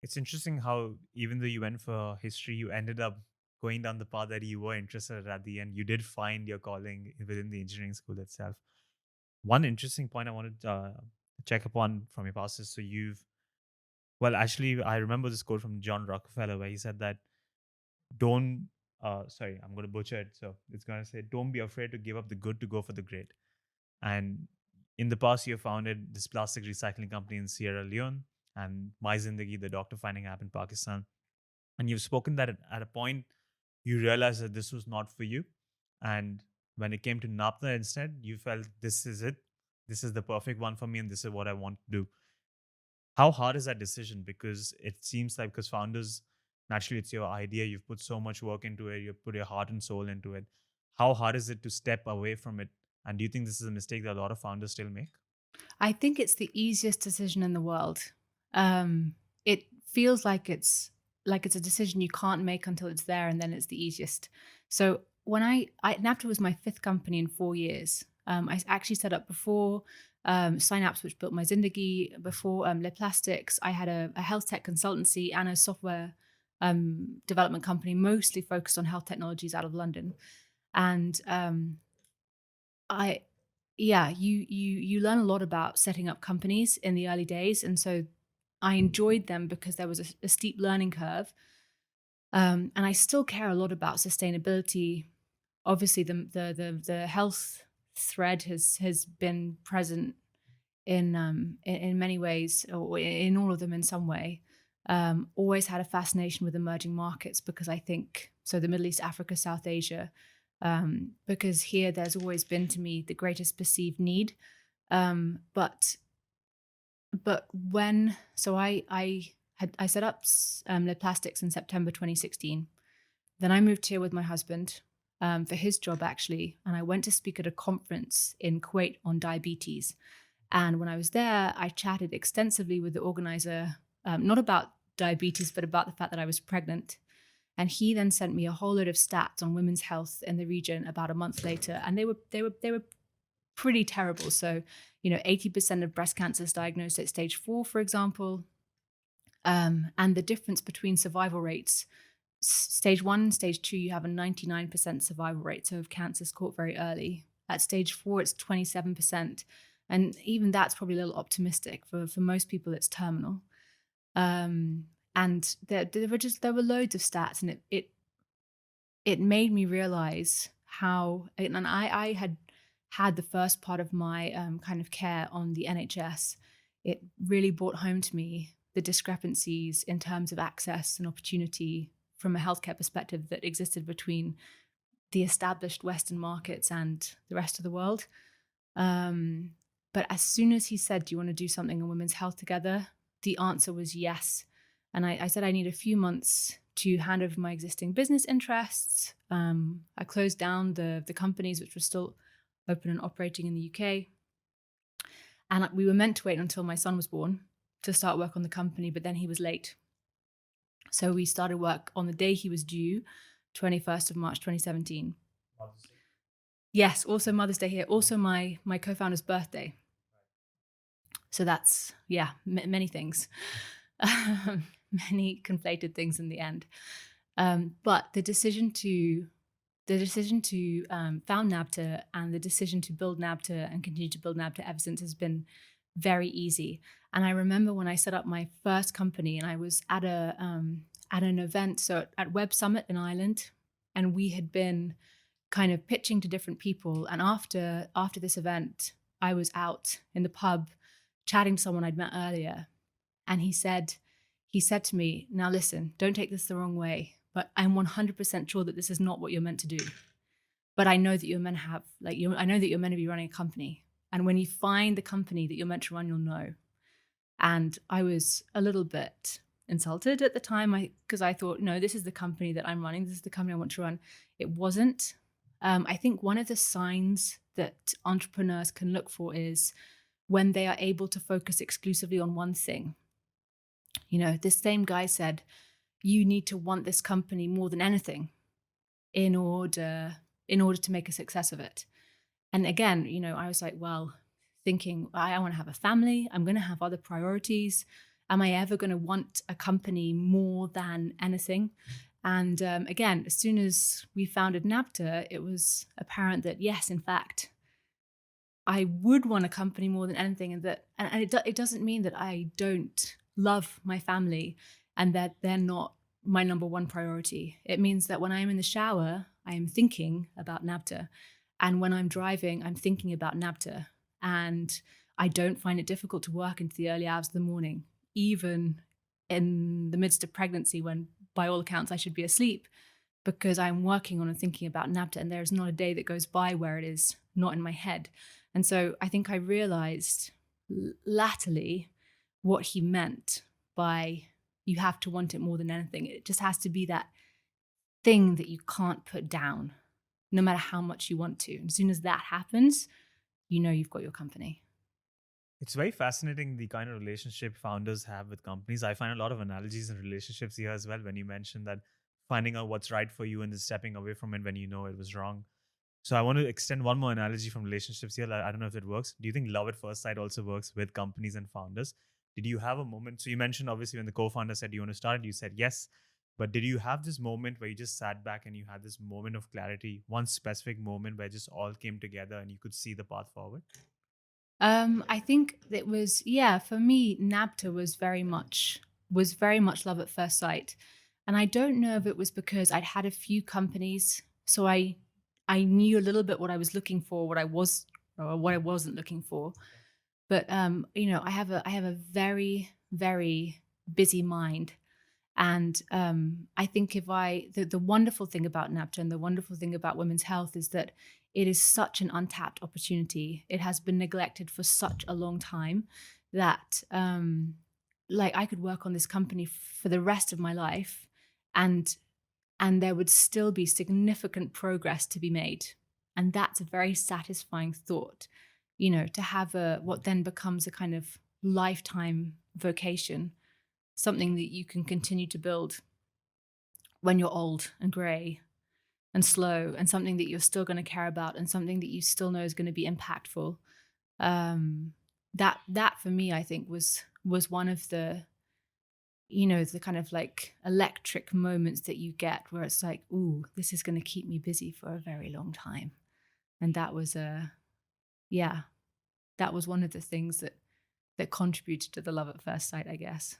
It's interesting how even though you went for history, you ended up going down the path that you were interested at the end. You did find your calling within the engineering school itself. One interesting point I wanted to check upon from your past is, so you've, well, actually, I remember this quote from John Rockefeller where he said that don't, sorry, I'm going to butcher it. So it's going to say, don't be afraid to give up the good to go for the great. And in the past, you founded this plastic recycling company in Sierra Leone and My Zindagi, the doctor finding app in Pakistan. And you've spoken that at a point you realized that this was not for you. And when it came to Napta instead, you felt this is it. This is the perfect one for me, and this is what I want to do. How hard is that decision? Because it seems like, because founders, naturally, it's your idea. You've put so much work into it. You've put your heart and soul into it. How hard is it to step away from it? And do you think this is a mistake that a lot of founders still make? I think it's the easiest decision in the world. It feels like it's a decision you can't make until it's there, and then it's the easiest. So when Navta was my fifth company in 4 years. I actually set up before Synapse, which built my Zindagi. Before Le Plastics, I had a health tech consultancy and a software development company, mostly focused on health technologies out of London. And I yeah, you learn a lot about setting up companies in the early days, and so I enjoyed them because there was a steep learning curve. And I still care a lot about sustainability. Obviously, the health thread has been present in many ways, or in all of them in some way. Always had a fascination with emerging markets because I think so. The Middle East, Africa, South Asia, because here there's always been to me the greatest perceived need. But when so I set up Le Plastics in September 2016. Then I moved here with my husband for his job actually, and I went to speak at a conference in Kuwait on diabetes. And when I was there, I chatted extensively with the organizer, not about diabetes, but about the fact that I was pregnant. And he then sent me a whole load of stats on women's health in the region about a month later, and they were pretty terrible. So, 80% of breast cancer is diagnosed at stage 4, for example, and the difference between survival rates. Stage 1 and stage 2, you have a 99% survival rate, so if cancer's caught very early. At stage 4, it's 27%. And even that's probably a little optimistic. For most people, it's terminal. And there were loads of stats, and it made me realize how. And I had the first part of my kind of care on the NHS. It really brought home to me the discrepancies in terms of access and opportunity from a healthcare perspective that existed between the established Western markets and the rest of the world. But as soon as he said, "Do you want to do something on women's health together?" the answer was yes. And I said I need a few months to hand over my existing business interests. I closed down the companies which were still open and operating in the UK. And we were meant to wait until my son was born to start work on the company, but then he was late. So we started work on the day he was due, 21st of March 2017. Yes, also Mother's Day here. Also my co-founder's birthday. So that's, yeah, many things. Many conflated things in the end. But the decision to found Nabta and the decision to build Nabta and continue to build Nabta ever since has been very easy. And I remember when I set up my first company, and I was at an event, so at Web Summit in Ireland, and we had been kind of pitching to different people. And after this event, I was out in the pub chatting to someone I'd met earlier, and he said to me, "Now listen, don't take this the wrong way, but I'm 100% sure that this is not what you're meant to do. But I know that you're meant to have, I know that you're meant to be running a company. And when you find the company that you're meant to run, you'll know." And I was a little bit insulted at the time because I thought, no, this is the company that I'm running. This is the company I want to run. It wasn't. I think one of the signs that entrepreneurs can look for is when they are able to focus exclusively on one thing. This same guy said, you need to want this company more than anything in order to make a success of it. And again, I was like, well, thinking I want to have a family. I'm going to have other priorities. Am I ever going to want a company more than anything? And again, as soon as we founded Nabta, it was apparent that yes, in fact, I would want a company more than anything, and it doesn't mean that I don't love my family and that they're not my number one priority. It means that when I'm in the shower, I am thinking about Nabta, and when I'm driving, I'm thinking about Nabta, and I don't find it difficult to work into the early hours of the morning, even in the midst of pregnancy, when by all accounts I should be asleep, because I'm working on and thinking about Nabta, and there's not a day that goes by where it is not in my head. And so I think I realized latterly what he meant by you have to want it more than anything. It just has to be that thing that you can't put down, no matter how much you want to. And as soon as that happens, you know you've got your company. It's very fascinating the kind of relationship founders have with companies. I find a lot of analogies in relationships here as well when you mentioned that finding out what's right for you and then stepping away from it when you know it was wrong. So I want to extend one more analogy from relationships here. I don't know if it works. Do you think love at first sight also works with companies and founders? Did you have a moment? So you mentioned obviously when the co-founder said you want to start, you said yes. But did you have this moment where you just sat back and you had this moment of clarity, one specific moment where just all came together and you could see the path forward? I think it was, yeah, for me, Nabta was very much love at first sight. And I don't know if it was because I'd had a few companies, so I knew a little bit what I was looking for, what I wasn't looking for. But I have a very, very busy mind. And I think the wonderful thing about Nabta and the wonderful thing about women's health is that it is such an untapped opportunity. It has been neglected for such a long time that like I could work on this company for the rest of my life, and there would still be significant progress to be made. And that's a very satisfying thought, to have what then becomes a kind of lifetime vocation, something that you can continue to build when you're old and gray and slow, and something that you're still going to care about, and something that you still know is going to be impactful. That for me, I think was one of the the kind of like electric moments that you get where it's like, ooh, this is going to keep me busy for a very long time. And that was that was one of the things that contributed to the love at first sight, I guess.